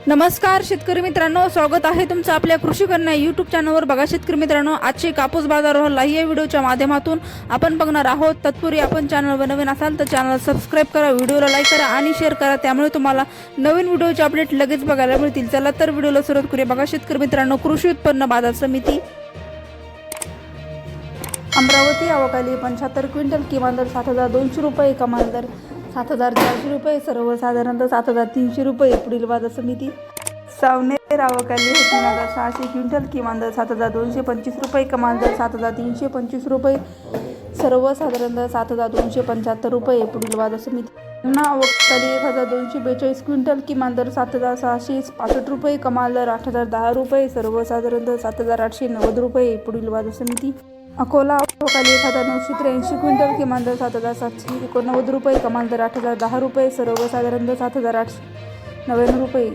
नमस्कार शेतकरी मित्रांनो, स्वागत आहे तुमचं आपल्या कृषी कन्या यूट्यूब चॅनलवर। बघा शेतकरी मित्रांनो, आजचे कापूस बाजारावर लाईव्ह या व्हिडिओच्या माध्यमातून आपण बघणार आहोत। तत्पूर्वी आपण चॅनलवर नवीन असाल तर चॅनल सबस्क्राइब करा, व्हिडिओला लाईक करा आणि शेअर करा, त्यामुळे तुम्हाला नवीन व्हिडिओचे अपडेट लगेच बघायला मिळतील। चला तर व्हिडिओला सुरुवात करूया। बघा शेतकरी मित्रांनो, कृषी उत्पन्न बाजार समिती अमरावती आवकाली 75 क्विंटल, किमान दर 7200 रुपये, कमाल दर 7400 रुपये, सर्वसाधारणतः 7300 रुपये। पुढील बाजार समिती सावनेर आवकाली 3600 क्विंटल, किमान दर 7225 रुपये, कमाल दर 7325 रुपये, सर्वसाधारणतः 7275 रुपये। पुढील बाजार समिती पुन्हा आवकाली 1242 क्विंटल, किमान दर 7665 रुपये, कमाल दर 8010 रुपये, सर्वसाधारणतः 7890 रुपये। पुढील बाजार समिती अकोला आवकाली 1983 क्विंटल, किमान दर 7789 रुपये, कमाल दर 8010 रुपये, सर्वसाधारणतः 7899 रुपये।